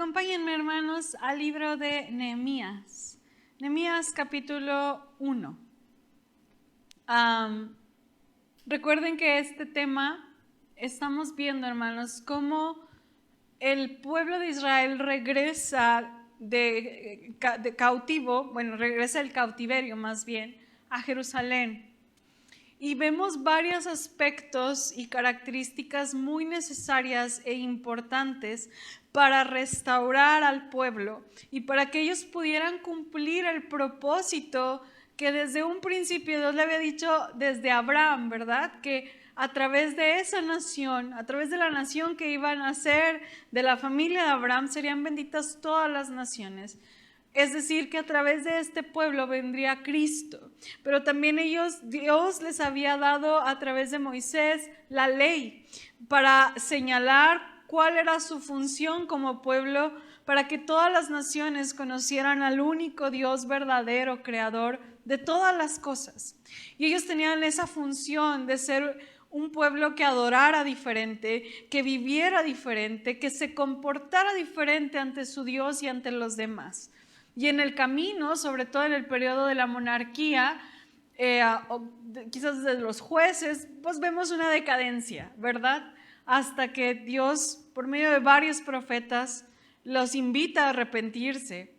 Acompáñenme, hermanos, al libro de Nehemías. Nehemías capítulo 1. Recuerden que este tema estamos viendo, hermanos, cómo el pueblo de Israel regresa de cautivo, regresa del cautiverio más bien, a Jerusalén. Y vemos varios aspectos y características muy necesarias e importantes para restaurar al pueblo y para que ellos pudieran cumplir el propósito que desde un principio Dios le había dicho desde Abraham, ¿verdad? Que a través de esa nación, a través de la nación que iban a ser, de la familia de Abraham, serían benditas todas las naciones. Es decir, que a través de este pueblo vendría Cristo. Pero también Dios les había dado a través de Moisés la ley para señalar cuál era su función como pueblo, para que todas las naciones conocieran al único Dios verdadero, creador de todas las cosas. Y ellos tenían esa función de ser un pueblo que adorara diferente, que viviera diferente, que se comportara diferente ante su Dios y ante los demás. Y en el camino, sobre todo en el periodo de la monarquía, quizás desde los jueces, pues vemos una decadencia, ¿verdad? Hasta que Dios, por medio de varios profetas, los invita a arrepentirse.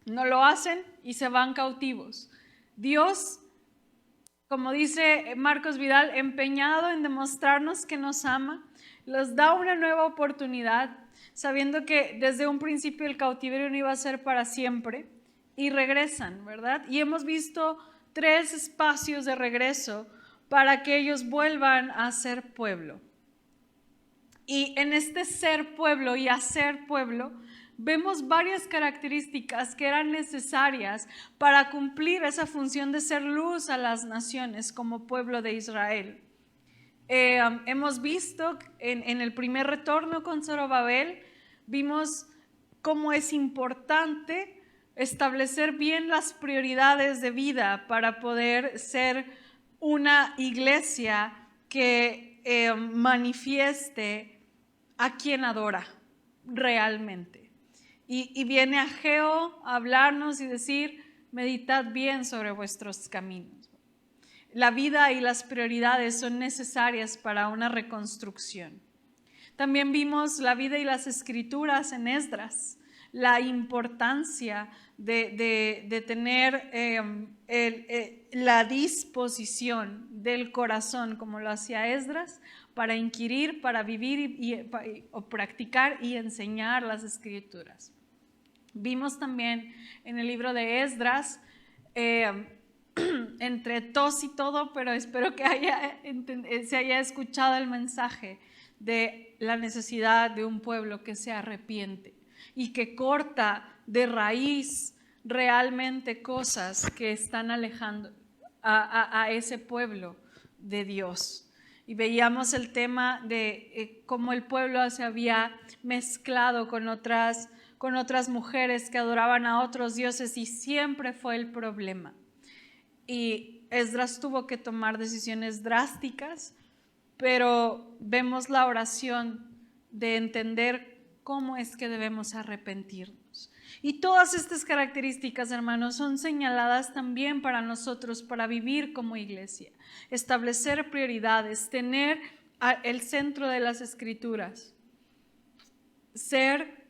No lo hacen y se van cautivos. Dios, como dice Marcos Vidal, empeñado en demostrarnos que nos ama, los da una nueva oportunidad, sabiendo que desde un principio el cautiverio no iba a ser para siempre, y regresan, ¿verdad? Y hemos visto 3 espacios de regreso para que ellos vuelvan a ser pueblo. Y en este ser pueblo y hacer pueblo, vemos varias características que eran necesarias para cumplir esa función de ser luz a las naciones como pueblo de Israel. Hemos visto en el primer retorno con Zorobabel, vimos cómo es importante establecer bien las prioridades de vida para poder ser una iglesia que manifieste a quien adora realmente. Y viene Ageo a hablarnos y decir, meditad bien sobre vuestros caminos. La vida y las prioridades son necesarias para una reconstrucción. También vimos la vida y las escrituras en Esdras, la importancia de tener la disposición del corazón, como lo hacía Esdras, para inquirir, para vivir o practicar y enseñar las escrituras. Vimos también en el libro de Esdras, entre tos y todo, pero espero que se haya escuchado el mensaje de la necesidad de un pueblo que se arrepiente y que corta de raíz realmente cosas que están alejando a ese pueblo de Dios. Y veíamos el tema de cómo el pueblo se había mezclado con otras mujeres que adoraban a otros dioses, y siempre fue el problema. Y Esdras tuvo que tomar decisiones drásticas, pero vemos la oración de entender cómo es que debemos arrepentirnos. Y todas estas características, hermanos, son señaladas también para nosotros, para vivir como iglesia. Establecer prioridades, tener el centro de las escrituras,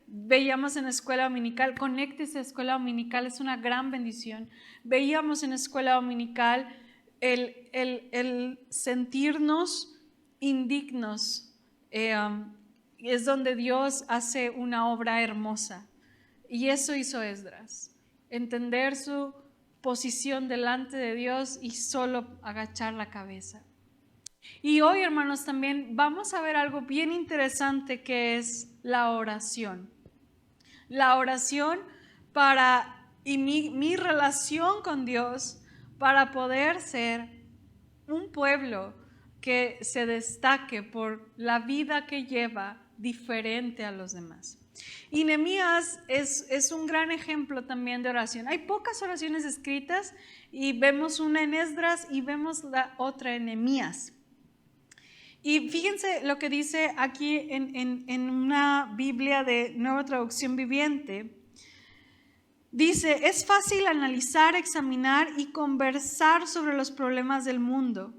veíamos en escuela dominical, conéctese a escuela dominical, es una gran bendición. Veíamos en escuela dominical el sentirnos indignos, es donde Dios hace una obra hermosa. Y eso hizo Esdras, entender su posición delante de Dios y solo agachar la cabeza. Y hoy, hermanos, también vamos a ver algo bien interesante, que es la oración. La oración y mi relación con Dios para poder ser un pueblo que se destaque por la vida que lleva diferente a los demás. Y Nehemías es un gran ejemplo también de oración. Hay pocas oraciones escritas y vemos una en Esdras y vemos la otra en Nehemías. Y fíjense lo que dice aquí en una Biblia de Nueva Traducción Viviente. Dice, es fácil analizar, examinar y conversar sobre los problemas del mundo,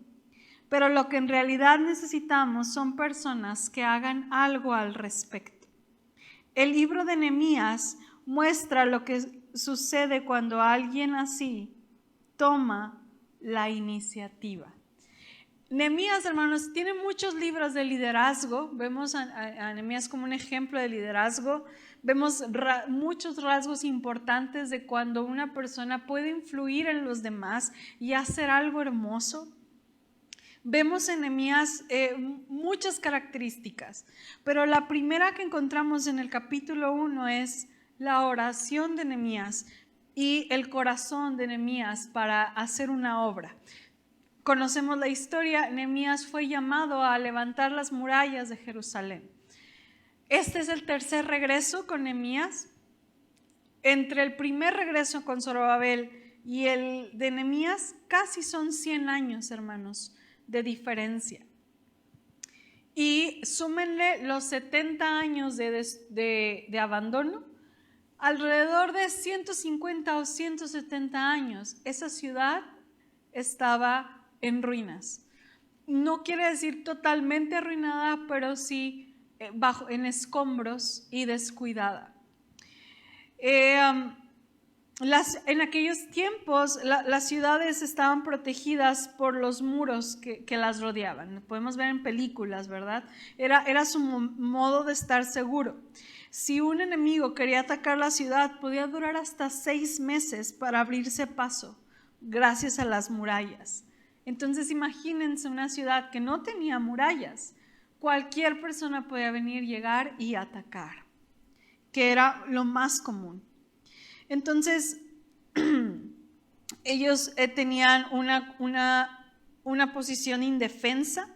pero lo que en realidad necesitamos son personas que hagan algo al respecto. El libro de Nehemías muestra lo que sucede cuando alguien así toma la iniciativa. Nehemías, hermanos, tiene muchos libros de liderazgo. Vemos a Nehemías como un ejemplo de liderazgo. Vemos muchos rasgos importantes de cuando una persona puede influir en los demás y hacer algo hermoso. Vemos en Nehemías muchas características, pero la primera que encontramos en el capítulo 1 es la oración de Nehemías y el corazón de Nehemías para hacer una obra. Conocemos la historia. Nehemías fue llamado a levantar las murallas de Jerusalén. Este es el tercer regreso con Nehemías. Entre el primer regreso con Zorobabel y el de Nehemías casi son 100 años, hermanos, de diferencia. Y súmenle los 70 años de abandono, alrededor de 150 o 170 años, esa ciudad estaba en ruinas. No quiere decir totalmente arruinada, pero sí en escombros y descuidada. En aquellos tiempos las ciudades estaban protegidas por los muros que las rodeaban. Podemos ver en películas, ¿verdad? Era su modo de estar seguro. Si un enemigo quería atacar la ciudad, podía durar hasta 6 meses para abrirse paso gracias a las murallas. Entonces imagínense una ciudad que no tenía murallas. Cualquier persona podía venir, llegar y atacar, que era lo más común. Entonces ellos tenían una posición indefensa,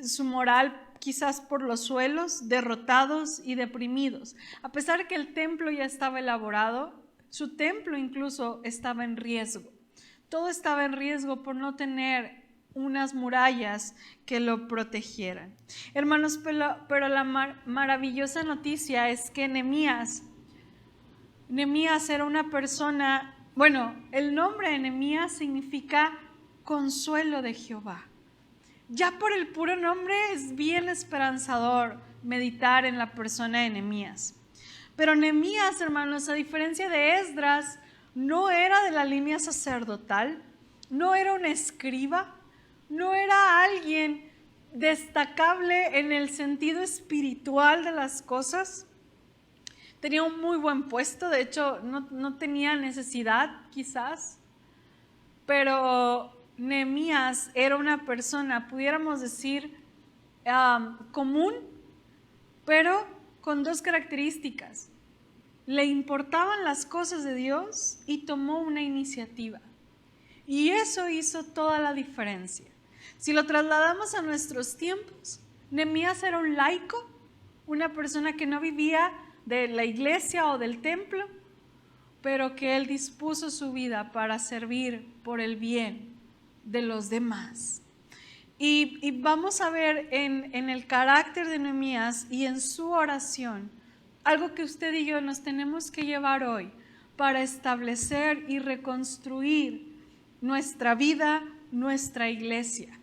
su moral quizás por los suelos, derrotados y deprimidos. A pesar de que el templo ya estaba elaborado, su templo incluso estaba en riesgo. Todo estaba en riesgo por no tener unas murallas que lo protegieran. Hermanos, pero la maravillosa noticia es que Nehemías era una persona, el nombre de Nehemías significa consuelo de Jehová. Ya por el puro nombre es bien esperanzador meditar en la persona de Nehemías. Pero Nehemías, hermanos, a diferencia de Esdras, no era de la línea sacerdotal, no era un escriba, no era alguien destacable en el sentido espiritual de las cosas. Tenía un muy buen puesto, de hecho no tenía necesidad quizás, pero Nehemías era una persona, pudiéramos decir, común, pero con 2 características. Le importaban las cosas de Dios y tomó una iniciativa. Y eso hizo toda la diferencia. Si lo trasladamos a nuestros tiempos, Nehemías era un laico, una persona que no vivía de la iglesia o del templo, pero que él dispuso su vida para servir por el bien de los demás. Y vamos a ver en el carácter de Nehemías y en su oración algo que usted y yo nos tenemos que llevar hoy para establecer y reconstruir nuestra vida, nuestra iglesia.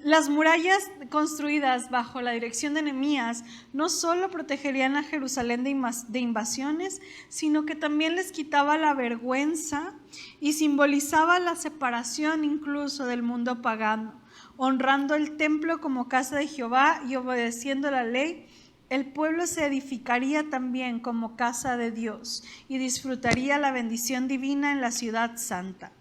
Las murallas construidas bajo la dirección de Nehemías no solo protegerían a Jerusalén de invasiones, sino que también les quitaba la vergüenza y simbolizaba la separación incluso del mundo pagano. Honrando el templo como casa de Jehová y obedeciendo la ley, el pueblo se edificaría también como casa de Dios y disfrutaría la bendición divina en la ciudad santa.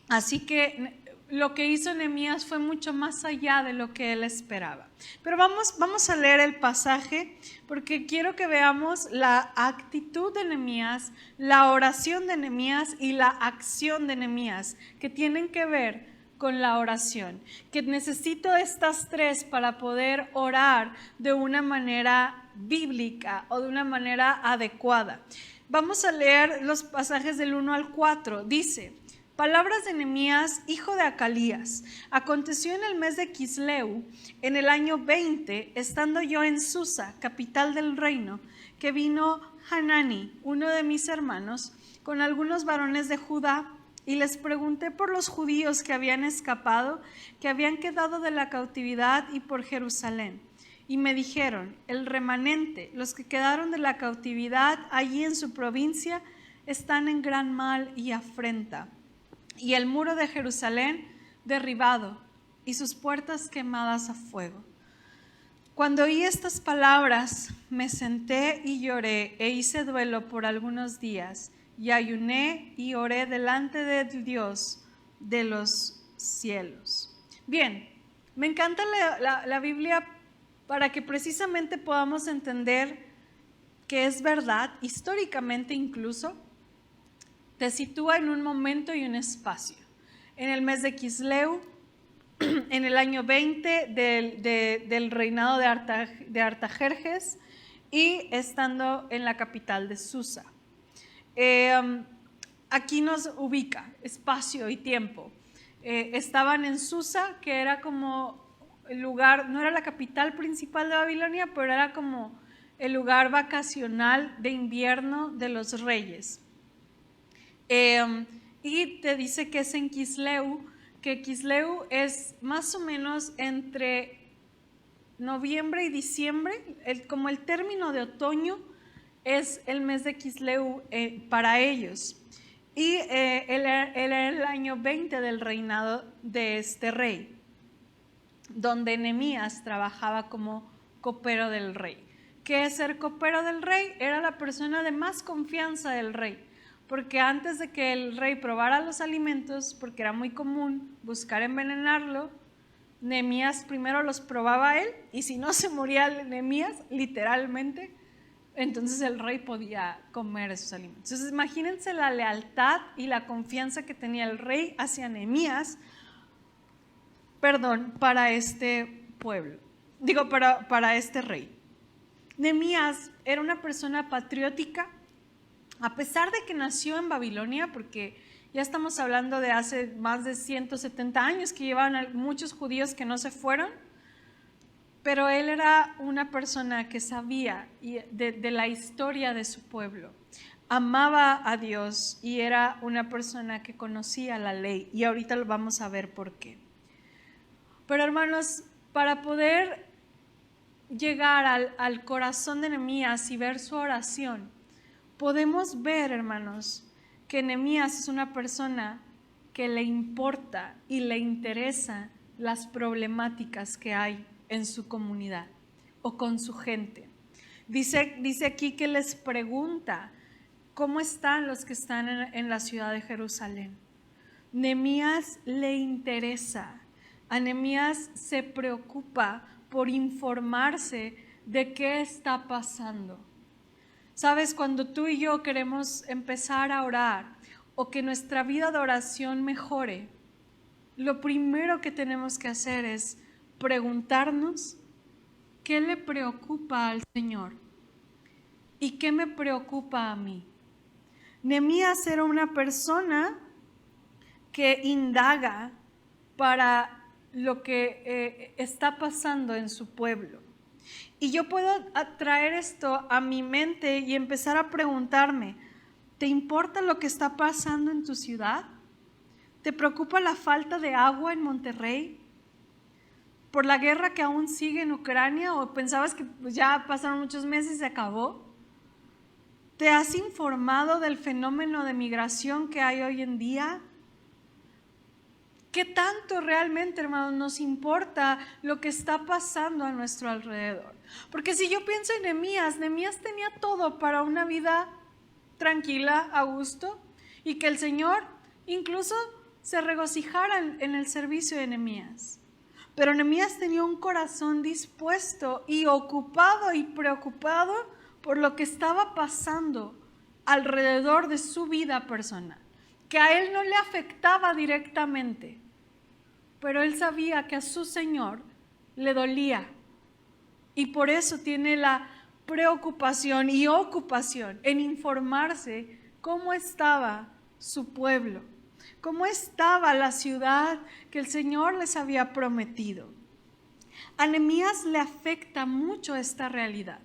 Así que lo que hizo Nehemías fue mucho más allá de lo que él esperaba. Pero vamos a leer el pasaje porque quiero que veamos la actitud de Nehemías, la oración de Nehemías y la acción de Nehemías, que tienen que ver con la oración, que necesito estas 3 para poder orar de una manera bíblica o de una manera adecuada. Vamos a leer los pasajes del 1 al 4. Dice: Palabras de Nehemías, hijo de Acalías. Aconteció en el mes de Quisleu, en el año 20, estando yo en Susa, capital del reino, que vino Hanani, uno de mis hermanos, con algunos varones de Judá, y les pregunté por los judíos que habían escapado, que habían quedado de la cautividad, y por Jerusalén. Y me dijeron: el remanente, los que quedaron de la cautividad allí en su provincia, están en gran mal y afrenta, y el muro de Jerusalén derribado, y sus puertas quemadas a fuego. Cuando oí estas palabras, me senté y lloré, e hice duelo por algunos días, y ayuné y oré delante del Dios de los cielos. Bien, me encanta la Biblia para que precisamente podamos entender que es verdad, históricamente incluso, te sitúa en un momento y un espacio. En el mes de Quisleu, en el año 20 del reinado de Artajerjes, y estando en la capital de Susa. Aquí nos ubica espacio y tiempo. Estaban en Susa, que era como el lugar, no era la capital principal de Babilonia, pero era como el lugar vacacional de invierno de los reyes. Y te dice que es en Quisleu, que Quisleu es más o menos entre noviembre y diciembre, como el término de otoño es el mes de Quisleu para ellos. Y era el año 20 del reinado de este rey, donde Nehemías trabajaba como copero del rey. ¿Qué es ser copero del rey? Era la persona de más confianza del rey, porque antes de que el rey probara los alimentos, porque era muy común buscar envenenarlo, Nehemías primero los probaba él, y si no se moría Nehemías, literalmente, entonces el rey podía comer esos alimentos. Entonces imagínense la lealtad y la confianza que tenía el rey hacia Nehemías, para este pueblo, para este rey. Nehemías era una persona patriótica, a pesar de que nació en Babilonia, porque ya estamos hablando de hace más de 170 años que llevaban muchos judíos que no se fueron, pero él era una persona que sabía de la historia de su pueblo, amaba a Dios y era una persona que conocía la ley, y ahorita lo vamos a ver por qué. Pero hermanos, para poder llegar al corazón de Nehemías y ver su oración, podemos ver, hermanos, que Nehemías es una persona que le importa y le interesa las problemáticas que hay en su comunidad o con su gente. Dice aquí que les pregunta cómo están los que están en la ciudad de Jerusalén. Nehemías le interesa, a Nehemías se preocupa por informarse de qué está pasando. Sabes, cuando tú y yo queremos empezar a orar o que nuestra vida de oración mejore, lo primero que tenemos que hacer es preguntarnos qué le preocupa al Señor y qué me preocupa a mí. Nehemías era una persona que indaga para lo que está pasando en su pueblo. Y yo puedo traer esto a mi mente y empezar a preguntarme: ¿te importa lo que está pasando en tu ciudad? ¿Te preocupa la falta de agua en Monterrey? ¿Por la guerra que aún sigue en Ucrania? ¿O pensabas que ya pasaron muchos meses y se acabó? ¿Te has informado del fenómeno de migración que hay hoy en día? ¿Qué tanto realmente, hermanos, nos importa lo que está pasando a nuestro alrededor? Porque si yo pienso en Nehemías tenía todo para una vida tranquila, a gusto, y que el Señor incluso se regocijara en el servicio de Nehemías. Pero Nehemías tenía un corazón dispuesto y ocupado y preocupado por lo que estaba pasando alrededor de su vida personal, que a él no le afectaba directamente, pero él sabía que a su Señor le dolía, y por eso tiene la preocupación y ocupación en informarse cómo estaba su pueblo. cómo estaba la ciudad que el Señor les había prometido. A Nehemías le afecta mucho esta realidad,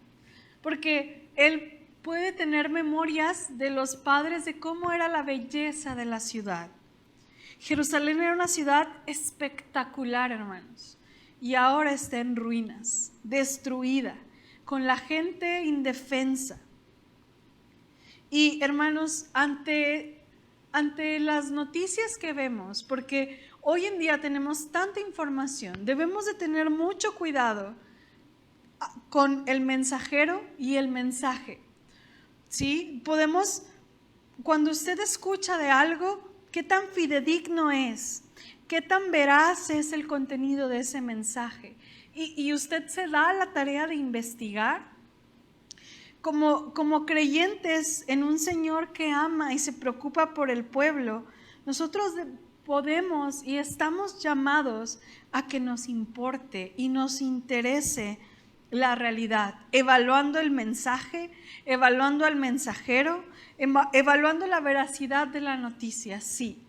porque él puede tener memorias de los padres de cómo era la belleza de la ciudad. Jerusalén era una ciudad espectacular, hermanos, y ahora está en ruinas, destruida, con la gente indefensa. Y hermanos, ante las noticias que vemos, porque hoy en día tenemos tanta información, debemos de tener mucho cuidado con el mensajero y el mensaje. ¿Sí? Cuando usted escucha de algo, ¿qué tan fidedigno es? ¿Qué tan veraz es el contenido de ese mensaje? Y usted se da la tarea de investigar. Como creyentes en un Señor que ama y se preocupa por el pueblo, nosotros podemos y estamos llamados a que nos importe y nos interese la realidad, evaluando el mensaje, evaluando al mensajero, evaluando la veracidad de la noticia, sí,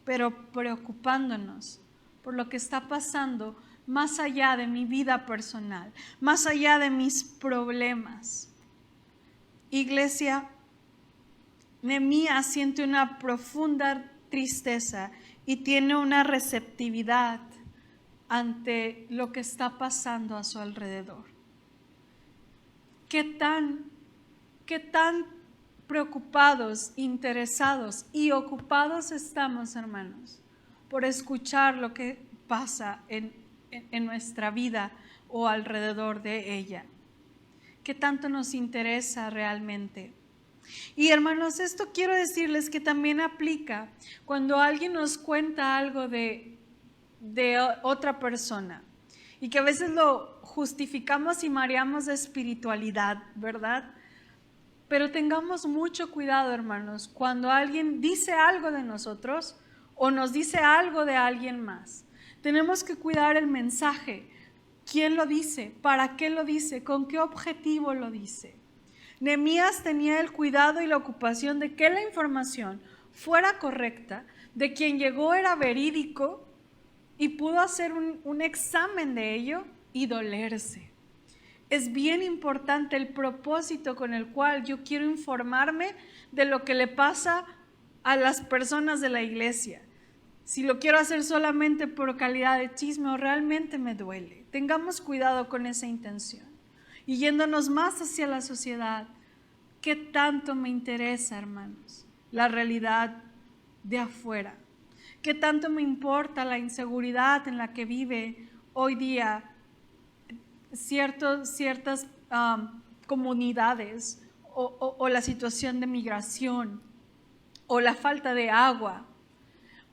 pero preocupándonos por lo que está pasando más allá de mi vida personal, más allá de mis problemas. Iglesia, Nehemías siente una profunda tristeza y tiene una receptividad ante lo que está pasando a su alrededor. ¿Qué tan preocupados, interesados y ocupados estamos, hermanos, por escuchar lo que pasa en nuestra vida o alrededor de ella? ¿Qué tanto nos interesa realmente? Y hermanos, esto quiero decirles que también aplica cuando alguien nos cuenta algo de otra persona y que a veces lo justificamos y mareamos de espiritualidad, ¿verdad? Pero tengamos mucho cuidado, hermanos, cuando alguien dice algo de nosotros o nos dice algo de alguien más. Tenemos que cuidar el mensaje. ¿Quién lo dice? ¿Para qué lo dice? ¿Con qué objetivo lo dice? Nehemías tenía el cuidado y la ocupación de que la información fuera correcta, de quien llegó era verídico y pudo hacer un examen de ello y dolerse. Es bien importante el propósito con el cual yo quiero informarme de lo que le pasa a las personas de la iglesia. Si lo quiero hacer solamente por calidad de chisme o realmente me duele. Tengamos cuidado con esa intención. Y yéndonos más hacia la sociedad, ¿qué tanto me interesa, hermanos, la realidad de afuera? ¿Qué tanto me importa la inseguridad en la que vive hoy día ciertas comunidades o la situación de migración o la falta de agua?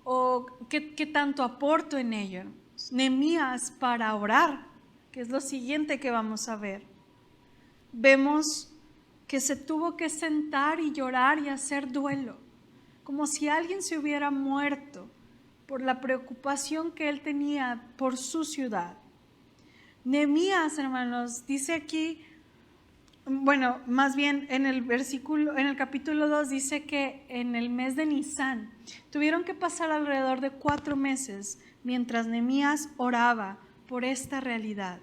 ¿O qué tanto aporto en ello? Nehemías, para orar, que es lo siguiente que vamos a ver, vemos que se tuvo que sentar y llorar y hacer duelo, como si alguien se hubiera muerto por la preocupación que él tenía por su ciudad. Nehemías, hermanos, dice aquí, bueno, más bien en el capítulo 2 dice que en el mes de Nisán tuvieron que pasar alrededor de 4 meses mientras Nehemías oraba por esta realidad.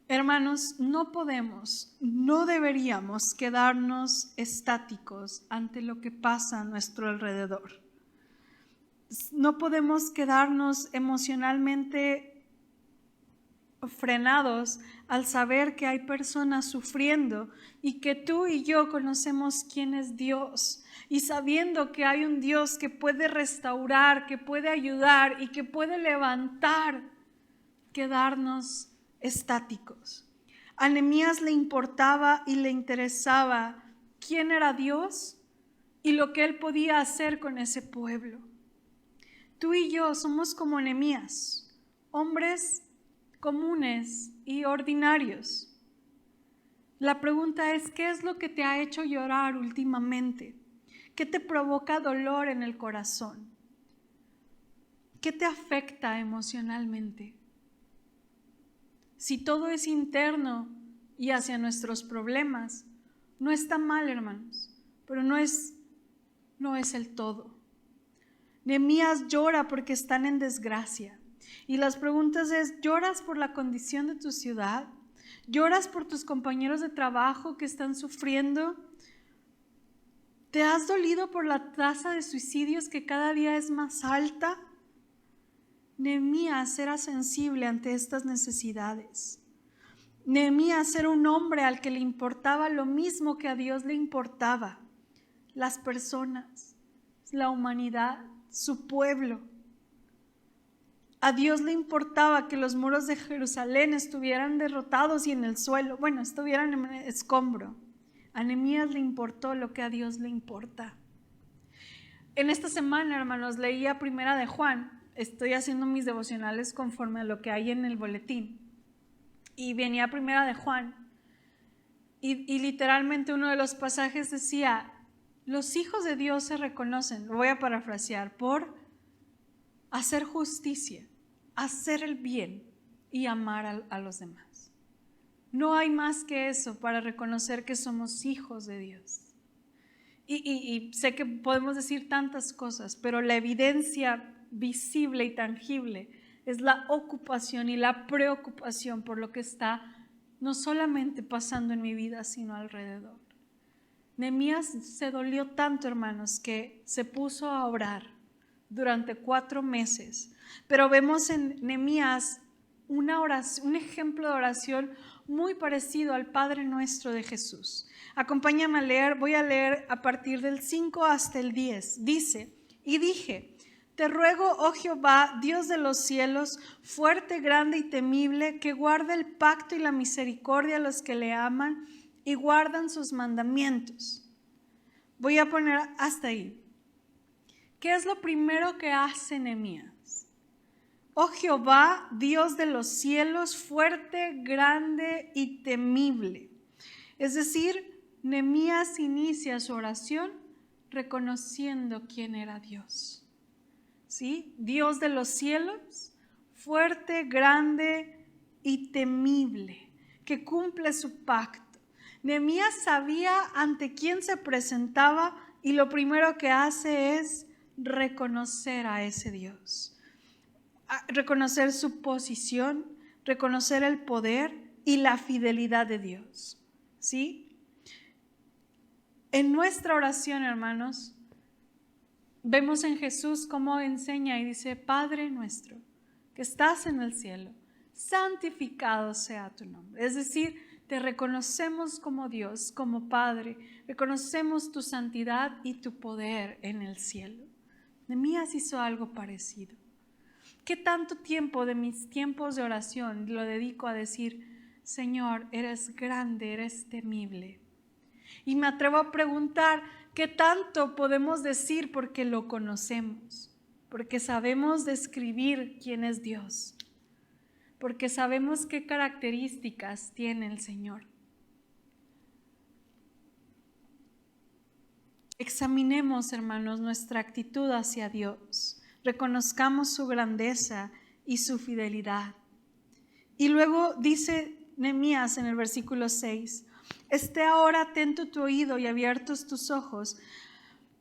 Hermanos, no deberíamos quedarnos estáticos ante lo que pasa a nuestro alrededor. No podemos quedarnos emocionalmente frenados al saber que hay personas sufriendo y que tú y yo conocemos quién es Dios, y sabiendo que hay un Dios que puede restaurar, que puede ayudar y que puede levantar, quedarnos estáticos. A Nehemías le importaba y le interesaba quién era Dios y lo que él podía hacer con ese pueblo. Tú y yo somos como Nehemías, hombres comunes y ordinarios. La pregunta es, ¿qué es lo que te ha hecho llorar últimamente? ¿Qué te provoca dolor en el corazón? ¿Qué te afecta emocionalmente? Si todo es interno y hacia nuestros problemas, no está mal, hermanos, pero no es no es el todo. Nehemías llora porque están en desgracia. Y las preguntas es, ¿lloras por la condición de tu ciudad? ¿Lloras por tus compañeros de trabajo que están sufriendo? ¿Te has dolido por la tasa de suicidios que cada día es más alta? Nehemías era sensible ante estas necesidades. Nehemías era un hombre al que le importaba lo mismo que a Dios le importaba: las personas, la humanidad, su pueblo. A Dios le importaba que los muros de Jerusalén estuvieran derrotados y en el suelo, estuvieran en escombro. A Nehemías le importó lo que a Dios le importa. En esta semana, hermanos, leía Primera de Juan. Estoy haciendo mis devocionales conforme a lo que hay en el boletín. Y venía Primera de Juan. Y literalmente uno de los pasajes decía: los hijos de Dios se reconocen, lo voy a parafrasear, por hacer justicia, hacer el bien y amar a los demás. No hay más que eso para reconocer que somos hijos de Dios. Y sé que podemos decir tantas cosas, pero la evidencia visible y tangible es la ocupación y la preocupación por lo que está no solamente pasando en mi vida, sino alrededor. Nehemías se dolió tanto, hermanos, que se puso a orar durante 4 meses. Pero vemos en Nehemías una oración, un ejemplo de oración muy parecido al Padre Nuestro de Jesús. Acompáñame a leer, voy a leer a partir del 5 hasta el 10. Dice: y dije, te ruego, oh Jehová, Dios de los cielos, fuerte, grande y temible, que guarde el pacto y la misericordia a los que le aman y guardan sus mandamientos. Voy a poner hasta ahí. ¿Qué es lo primero que hace Nehemías? Oh Jehová, Dios de los cielos, fuerte, grande y temible. Es decir, Nehemías inicia su oración reconociendo quién era Dios. ¿Sí? Dios de los cielos, fuerte, grande y temible, que cumple su pacto. Nehemías sabía ante quién se presentaba y lo primero que hace es reconocer a ese Dios, reconocer su posición, reconocer el poder y la fidelidad de Dios. ¿Sí? En nuestra oración, hermanos, vemos en Jesús cómo enseña y dice: Padre nuestro, que estás en el cielo, santificado sea tu nombre. Es decir, te reconocemos como Dios, como Padre, reconocemos tu santidad y tu poder en el cielo. Nehemías hizo algo parecido. ¿Qué tanto tiempo de mis tiempos de oración lo dedico a decir: Señor, eres grande, eres temible? Y me atrevo a preguntar, ¿qué tanto podemos decir porque lo conocemos? Porque sabemos describir quién es Dios, porque sabemos qué características tiene el Señor. Examinemos, hermanos, nuestra actitud hacia Dios. Reconozcamos su grandeza y su fidelidad. Y luego dice Nehemías en el versículo 6: esté ahora atento tu oído y abiertos tus ojos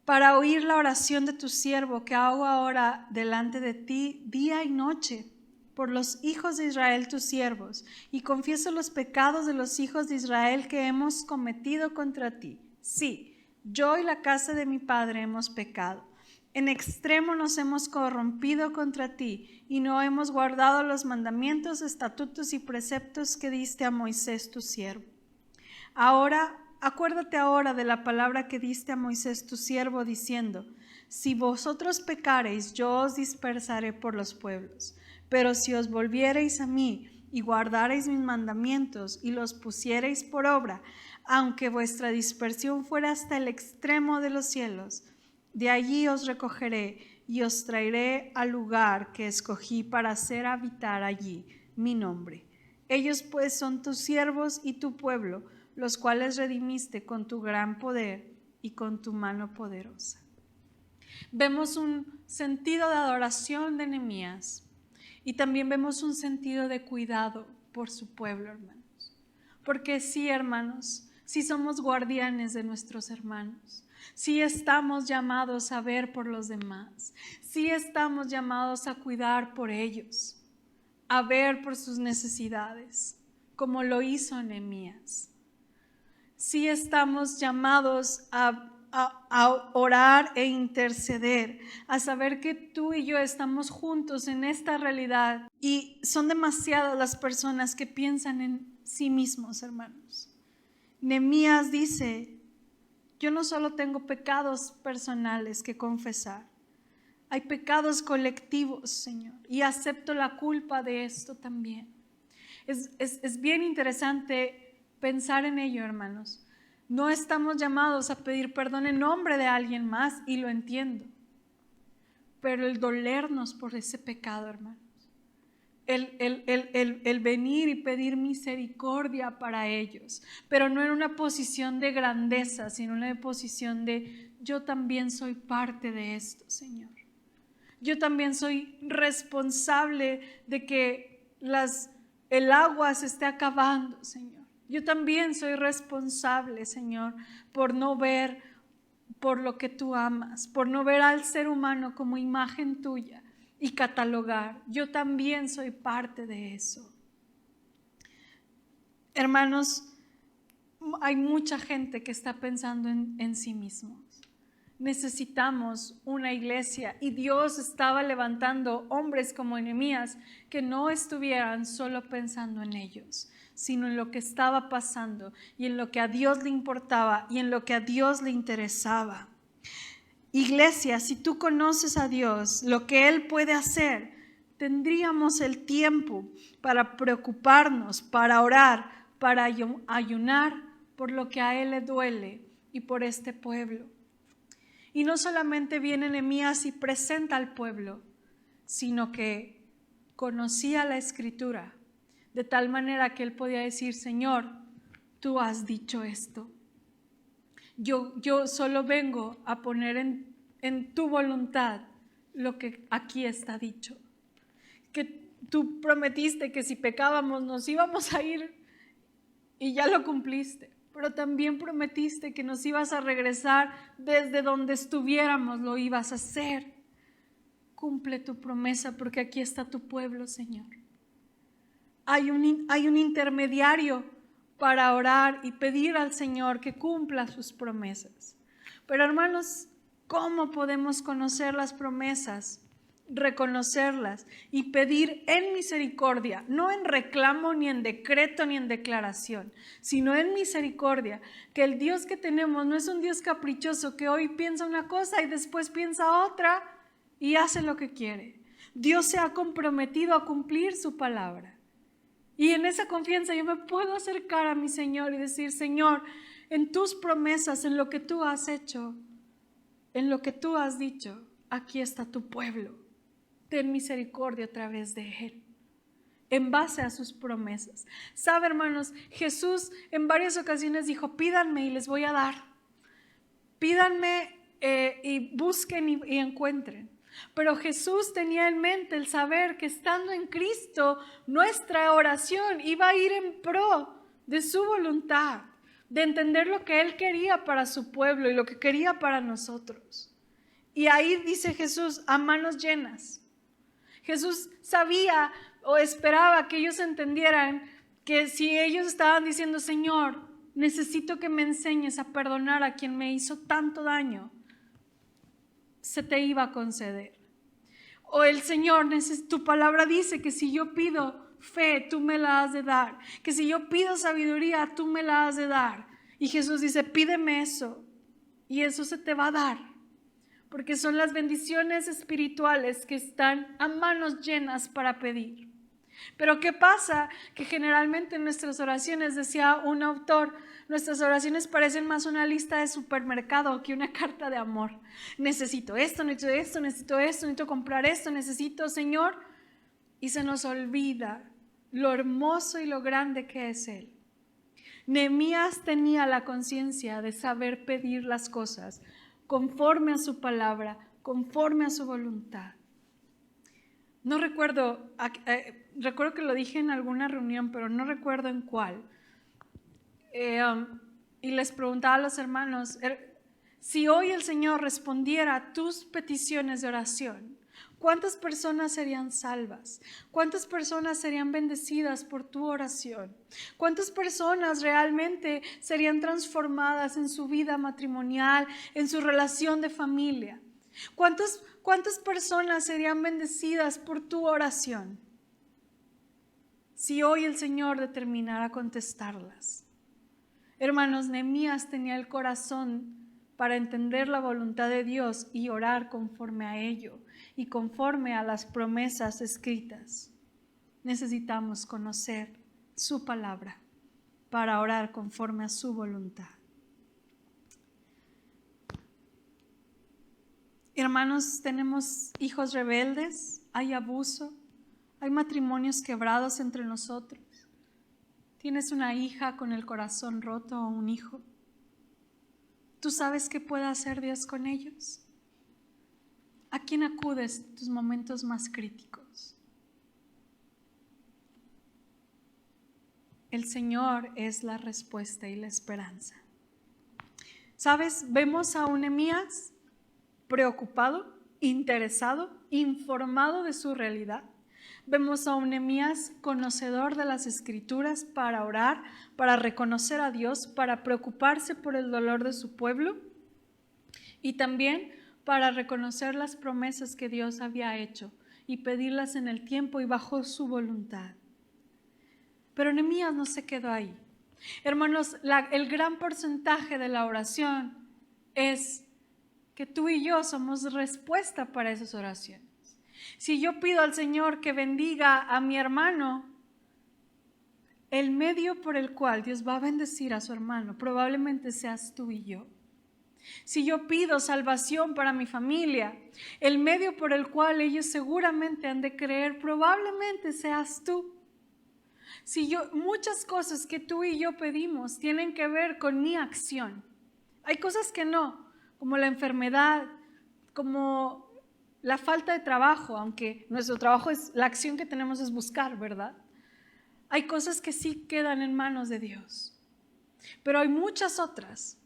para oír la oración de tu siervo que hago ahora delante de ti día y noche por los hijos de Israel tus siervos, y confieso los pecados de los hijos de Israel que hemos cometido contra ti. Sí, yo y la casa de mi padre hemos pecado. En extremo nos hemos corrompido contra ti y no hemos guardado los mandamientos, estatutos y preceptos que diste a Moisés tu siervo. Ahora, acuérdate ahora de la palabra que diste a Moisés tu siervo, diciendo: si vosotros pecareis, yo os dispersaré por los pueblos. Pero si os volviereis a mí y guardareis mis mandamientos y los pusiereis por obra, aunque vuestra dispersión fuera hasta el extremo de los cielos, de allí os recogeré y os traeré al lugar que escogí para hacer habitar allí mi nombre. Ellos pues son tus siervos y tu pueblo, los cuales redimiste con tu gran poder y con tu mano poderosa. Vemos un sentido de adoración de Nehemías y también vemos un sentido de cuidado por su pueblo, hermanos. Porque sí, hermanos, sí somos guardianes de nuestros hermanos. Sí estamos llamados a ver por los demás. Sí estamos llamados a cuidar por ellos, a ver por sus necesidades, como lo hizo Nehemías. Sí estamos llamados a orar e interceder, a saber que tú y yo estamos juntos en esta realidad. Y son demasiadas las personas que piensan en sí mismos, hermanos. Nehemías dice: yo no solo tengo pecados personales que confesar, hay pecados colectivos, Señor, y acepto la culpa de esto también. Es bien interesante pensar en ello, hermanos. No estamos llamados a pedir perdón en nombre de alguien más, y lo entiendo, pero el dolernos por ese pecado, hermanos, el venir y pedir misericordia para ellos, pero no en una posición de grandeza, sino en una posición de: yo también soy parte de esto, Señor. Yo también soy responsable de que el agua se esté acabando, Señor. Yo también soy responsable, Señor, por no ver por lo que tú amas, por no ver al ser humano como imagen tuya y catalogar. Yo también soy parte de eso. Hermanos, hay mucha gente que está pensando en sí mismos. Necesitamos una iglesia, y Dios estaba levantando hombres como Nehemías que no estuvieran solo pensando en ellos, sino en lo que estaba pasando y en lo que a Dios le importaba y en lo que a Dios le interesaba. Iglesia, si tú conoces a Dios, lo que Él puede hacer, tendríamos el tiempo para preocuparnos, para orar, para ayunar por lo que a Él le duele y por este pueblo. Y no solamente viene Nehemías y presenta al pueblo, sino que conocía la Escritura de tal manera que él podía decir: Señor, tú has dicho esto. Yo solo vengo a poner en tu voluntad lo que aquí está dicho. Que tú prometiste que si pecábamos nos íbamos a ir, y ya lo cumpliste. Pero también prometiste que nos ibas a regresar desde donde estuviéramos, lo ibas a hacer. Cumple tu promesa, porque aquí está tu pueblo, Señor. Hay un intermediario para orar y pedir al Señor que cumpla sus promesas. Pero hermanos, ¿cómo podemos conocer las promesas? Reconocerlas y pedir en misericordia, no en reclamo, ni en decreto, ni en declaración, sino en misericordia. Que el Dios que tenemos no es un Dios caprichoso que hoy piensa una cosa y después piensa otra y hace lo que quiere. Dios se ha comprometido a cumplir su palabra, y en esa confianza yo me puedo acercar a mi Señor y decir: Señor, en tus promesas, en lo que tú has hecho, en lo que tú has dicho, aquí está tu pueblo. Ten misericordia a través de él, en base a sus promesas. ¿Sabe, hermanos? Jesús en varias ocasiones dijo: pídanme y les voy a dar. Pídanme y busquen y encuentren. Pero Jesús tenía en mente el saber que estando en Cristo, nuestra oración iba a ir en pro de su voluntad, de entender lo que Él quería para su pueblo y lo que quería para nosotros. Y ahí dice Jesús: a manos llenas. Jesús sabía o esperaba que ellos entendieran que si ellos estaban diciendo: Señor, necesito que me enseñes a perdonar a quien me hizo tanto daño, se te iba a conceder. O el Señor, tu palabra dice que si yo pido fe, tú me la has de dar. Que si yo pido sabiduría, tú me la has de dar. Y Jesús dice: pídeme eso, y eso se te va a dar. Porque son las bendiciones espirituales que están a manos llenas para pedir. Pero ¿qué pasa? Que generalmente en nuestras oraciones, decía un autor, nuestras oraciones parecen más una lista de supermercado que una carta de amor. Necesito esto, necesito esto, necesito esto, necesito comprar esto, necesito, Señor. Y se nos olvida lo hermoso y lo grande que es Él. Nehemías tenía la conciencia de saber pedir las cosas conforme a su palabra, conforme a su voluntad. No recuerdo, recuerdo que lo dije en alguna reunión, pero no recuerdo en cuál. Y les preguntaba a los hermanos, Si hoy el Señor respondiera a tus peticiones de oración, ¿cuántas personas serían salvas? ¿Cuántas personas serían bendecidas por tu oración? ¿Cuántas personas realmente serían transformadas en su vida matrimonial, en su relación de familia? ¿Cuántas personas serían bendecidas por tu oración si hoy el Señor determinara contestarlas? Hermanos, Nehemías tenía el corazón para entender la voluntad de Dios y orar conforme a ello y conforme a las promesas escritas. Necesitamos conocer su palabra para orar conforme a su voluntad. Hermanos, tenemos hijos rebeldes, hay abuso, hay matrimonios quebrados entre nosotros. ¿Tienes una hija con el corazón roto o un hijo? ¿Tú sabes qué puede hacer Dios con ellos? ¿A quién acudes en tus momentos más críticos? El Señor es la respuesta y la esperanza. ¿Sabes? Vemos a un Nehemías preocupado, interesado, informado de su realidad. Vemos a un Nehemías conocedor de las Escrituras para orar, para reconocer a Dios, para preocuparse por el dolor de su pueblo y también para reconocer las promesas que Dios había hecho y pedirlas en el tiempo y bajo su voluntad. Pero Nehemías no se quedó ahí. Hermanos, el gran porcentaje de la oración es que tú y yo somos respuesta para esas oraciones. Si yo pido al Señor que bendiga a mi hermano, el medio por el cual Dios va a bendecir a su hermano probablemente seas tú y yo. Si yo pido salvación para mi familia, el medio por el cual ellos seguramente han de creer probablemente seas tú. Muchas cosas que tú y yo pedimos tienen que ver con mi acción. Hay cosas que no, como la enfermedad, como la falta de trabajo, aunque nuestro trabajo la acción que tenemos es buscar, ¿verdad? Hay cosas que sí quedan en manos de Dios, pero hay muchas otras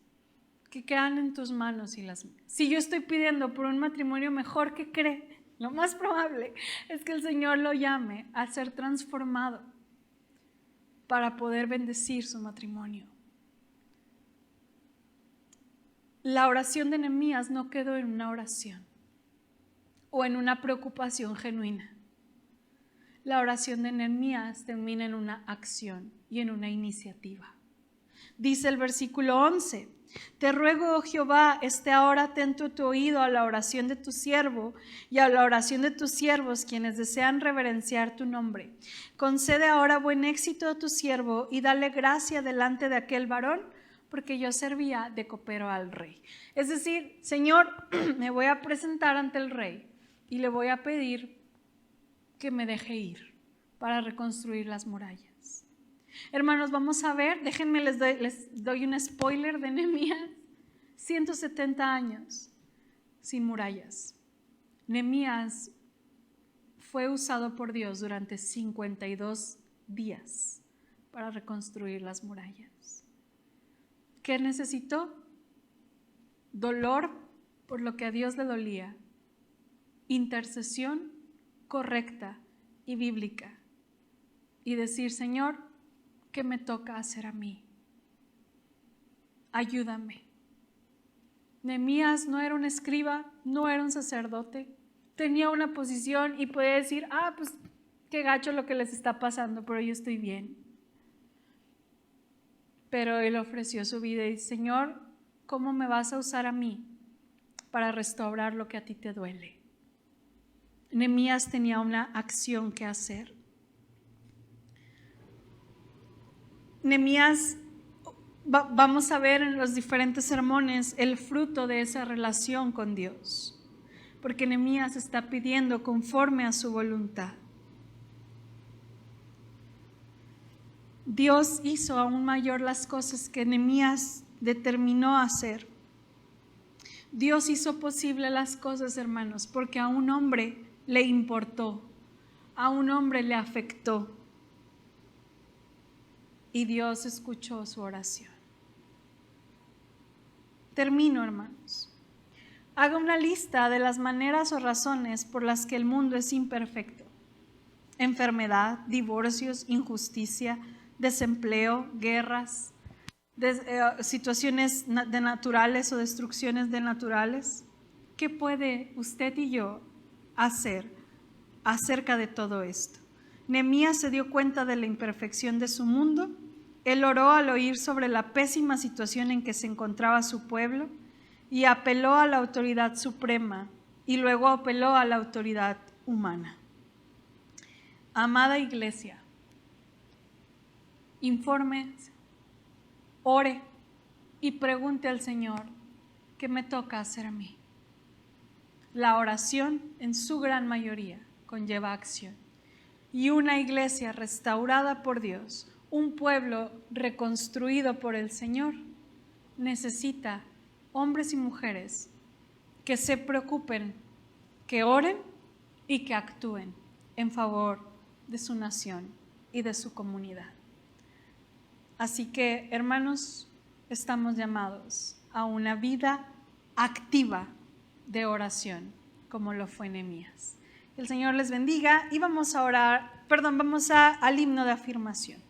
que quedan en tus manos. Si yo estoy pidiendo por un matrimonio mejor, ¿qué cree? Lo más probable es que el Señor lo llame a ser transformado para poder bendecir su matrimonio. La oración de Nehemías no quedó en una oración o en una preocupación genuina. La oración de Nehemías termina en una acción y en una iniciativa. Dice el versículo 11: Te ruego, oh Jehová, esté ahora atento tu oído a la oración de tu siervo y a la oración de tus siervos, quienes desean reverenciar tu nombre. Concede ahora buen éxito a tu siervo y dale gracia delante de aquel varón, porque yo servía de copero al rey. Es decir, Señor, me voy a presentar ante el rey y le voy a pedir que me deje ir para reconstruir las murallas. Hermanos, vamos a ver, déjenme les doy un spoiler de Nehemías. 170 años sin murallas. Nehemías fue usado por Dios durante 52 días para reconstruir las murallas. ¿Qué necesitó? Dolor por lo que a Dios le dolía, intercesión correcta y bíblica, y decir: Señor, ¿qué me toca hacer a mí? Ayúdame. Nehemías no era un escriba, no era un sacerdote, tenía una posición y podía decir: pues qué gacho lo que les está pasando, pero yo estoy bien. Pero él ofreció su vida y dice: Señor, ¿cómo me vas a usar a mí para restaurar lo que a ti te duele? Nehemías tenía una acción que hacer. Nehemías, vamos a ver en los diferentes sermones el fruto de esa relación con Dios, porque Nehemías está pidiendo conforme a su voluntad. Dios hizo aún mayor las cosas que Nehemías determinó hacer. Dios hizo posible las cosas, hermanos, porque a un hombre le importó, a un hombre le afectó y Dios escuchó su oración. Termino, hermanos. Haga una lista de las maneras o razones por las que el mundo es imperfecto. Enfermedad, divorcios, injusticia, desempleo, guerras, situaciones de naturales o destrucciones de naturales. ¿Qué puede usted y yo hacer acerca de todo esto? Nehemías se dio cuenta de la imperfección de su mundo. Él oró al oír sobre la pésima situación en que se encontraba su pueblo y apeló a la autoridad suprema y luego apeló a la autoridad humana. Amada iglesia, infórmese, ore y pregunte al Señor qué me toca hacer a mí. La oración, en su gran mayoría, conlleva acción. Y una iglesia restaurada por Dios, un pueblo reconstruido por el Señor, necesita hombres y mujeres que se preocupen, que oren y que actúen en favor de su nación y de su comunidad. Así que, hermanos, estamos llamados a una vida activa de oración, como lo fue Nehemías. El Señor les bendiga y vamos al himno de afirmación.